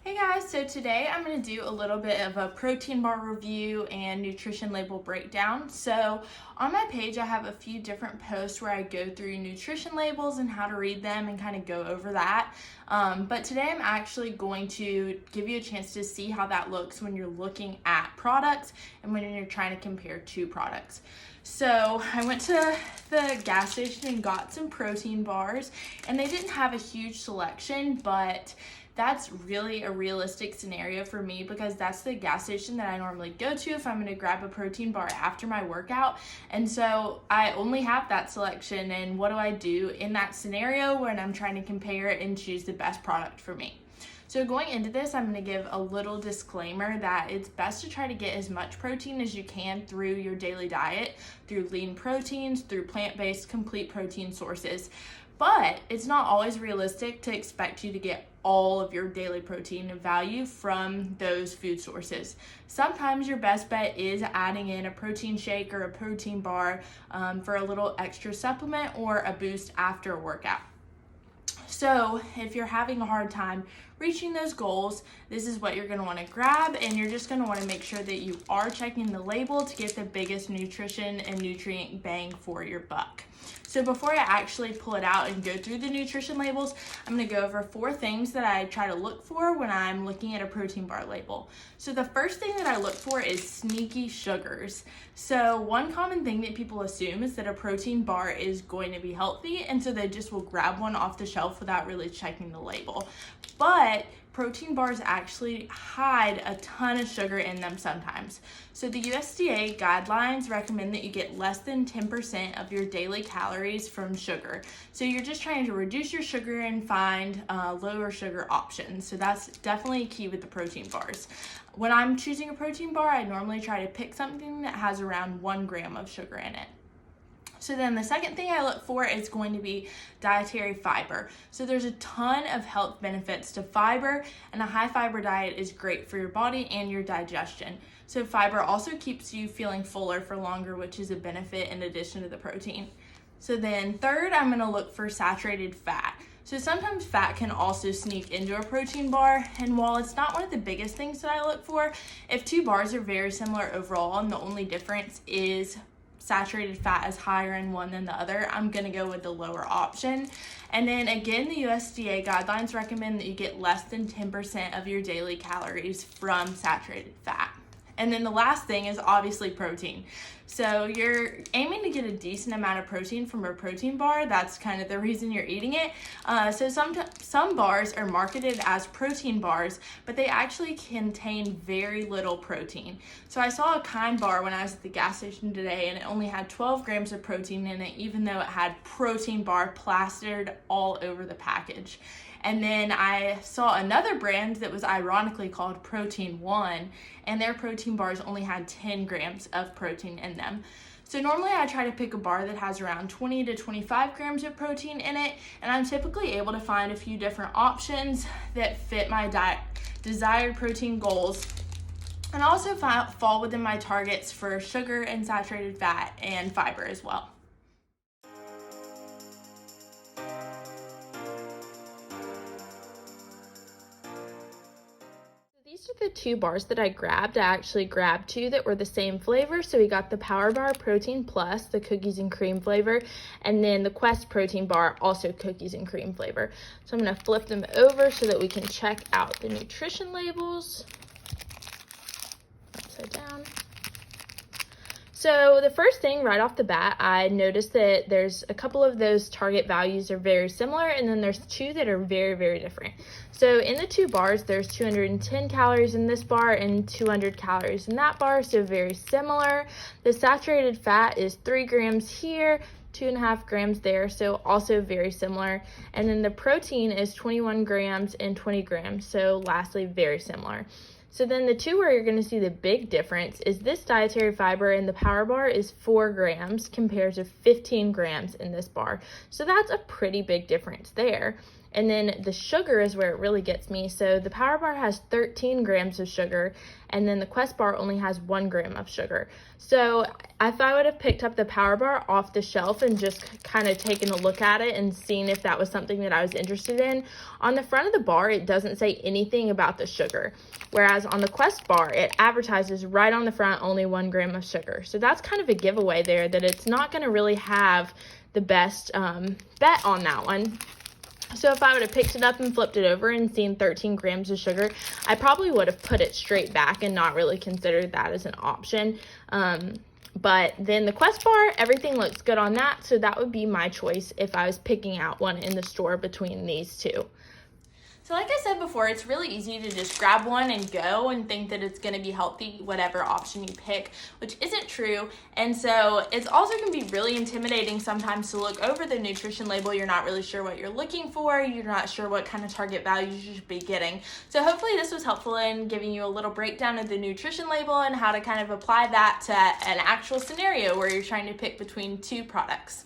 Hey guys, so today I'm going to do a little bit of a protein bar review and nutrition label breakdown. So on my page I have a few different posts where I go through nutrition labels and how to read them and kind of go over that. But today I'm actually going to give you a chance to see how that looks when you're looking at products and when you're trying to compare two products. So I went to the gas station and got some protein bars, and they didn't have a huge selection, but that's really a realistic scenario for me because that's the gas station that I normally go to if I'm going to grab a protein bar after my workout. And so I only have that selection, and what do I do in that scenario when I'm trying to compare it and choose the best product for me? So going into this, I'm going to give a little disclaimer that it's best to try to get as much protein as you can through your daily diet, through lean proteins, through plant-based complete protein sources. But it's not always realistic to expect you to get all of your daily protein value from those food sources. Sometimes your best bet is adding in a protein shake or a protein bar for a little extra supplement or a boost after a workout. So if you're having a hard time reaching those goals, this is what you're going to want to grab, and you're just going to want to make sure that you are checking the label to get the biggest nutrition and nutrient bang for your buck. So before I actually pull it out and go through the nutrition labels, I'm going to go over 4 things that I try to look for when I'm looking at a protein bar label. So the first thing that I look for is sneaky sugars. So one common thing that people assume is that a protein bar is going to be healthy, and so they just will grab one off the shelf without really checking the label. But protein bars actually hide a ton of sugar in them sometimes. So the USDA guidelines recommend that you get less than 10% of your daily calories from sugar. So you're just trying to reduce your sugar and find lower sugar options. So that's definitely key with the protein bars. When I'm choosing a protein bar, I normally try to pick something that has around 1 gram of sugar in it. So then the second thing I look for is going to be dietary fiber. So there's a ton of health benefits to fiber, and a high fiber diet is great for your body and your digestion. So fiber also keeps you feeling fuller for longer, which is a benefit in addition to the protein. So then third, I'm going to look for saturated fat. So sometimes fat can also sneak into a protein bar, and while it's not one of the biggest things that I look for, if two bars are very similar overall and the only difference is saturated fat is higher in one than the other, I'm gonna go with the lower option. And then again, the USDA guidelines recommend that you get less than 10% of your daily calories from saturated fat. And then the last thing is obviously protein. So you're aiming to get a decent amount of protein from a protein bar. That's kind of the reason you're eating it. So some bars are marketed as protein bars, but they actually contain very little protein. So I saw a Kind bar when I was at the gas station today, and it only had 12 grams of protein in it, even though it had protein bar plastered all over the package. And then I saw another brand that was ironically called Protein One, and their protein bars only had 10 grams of protein in them. So normally I try to pick a bar that has around 20 to 25 grams of protein in it, and I'm typically able to find a few different options that fit my desired protein goals, and also fall within my targets for sugar and saturated fat and fiber as well. These are the 2 bars that I grabbed. I actually grabbed 2 that were the same flavor. So we got the Power Bar Protein Plus, the cookies and cream flavor, and then the Quest Protein Bar, also cookies and cream flavor. So I'm going to flip them over so that we can check out the nutrition labels. Upside down. So the first thing right off the bat, I noticed that there's a couple of those target values are very similar, and then there's 2 that are very, very different. So in the 2 bars, there's 210 calories in this bar and 200 calories in that bar, so very similar. The saturated fat is 3 grams here, 2.5 grams there, so also very similar. And then the protein is 21 grams and 20 grams, so lastly, very similar. So then the 2 where you're going to see the big difference is this dietary fiber in the Power Bar is 4 grams compared to 15 grams in this bar. So that's a pretty big difference there. And then the sugar is where it really gets me. So the Power Bar has 13 grams of sugar, and then the Quest Bar only has 1 gram of sugar. So if I would have picked up the Power Bar off the shelf and just kind of taken a look at it and seen if that was something that I was interested in, on the front of the bar, it doesn't say anything about the sugar. Whereas on the Quest Bar, it advertises right on the front, only 1 gram of sugar. So that's kind of a giveaway there that it's not going to really have the best bet on that one. So if I would have picked it up and flipped it over and seen 13 grams of sugar, I probably would have put it straight back and not really considered that as an option. But then the Quest Bar, everything looks good on that, so that would be my choice if I was picking out one in the store between these two. So like I said before, it's really easy to just grab one and go and think that it's going to be healthy, whatever option you pick, which isn't true. And so it's also going to be really intimidating sometimes to look over the nutrition label. You're not really sure what you're looking for. You're not sure what kind of target values you should be getting. So hopefully this was helpful in giving you a little breakdown of the nutrition label and how to kind of apply that to an actual scenario where you're trying to pick between two products.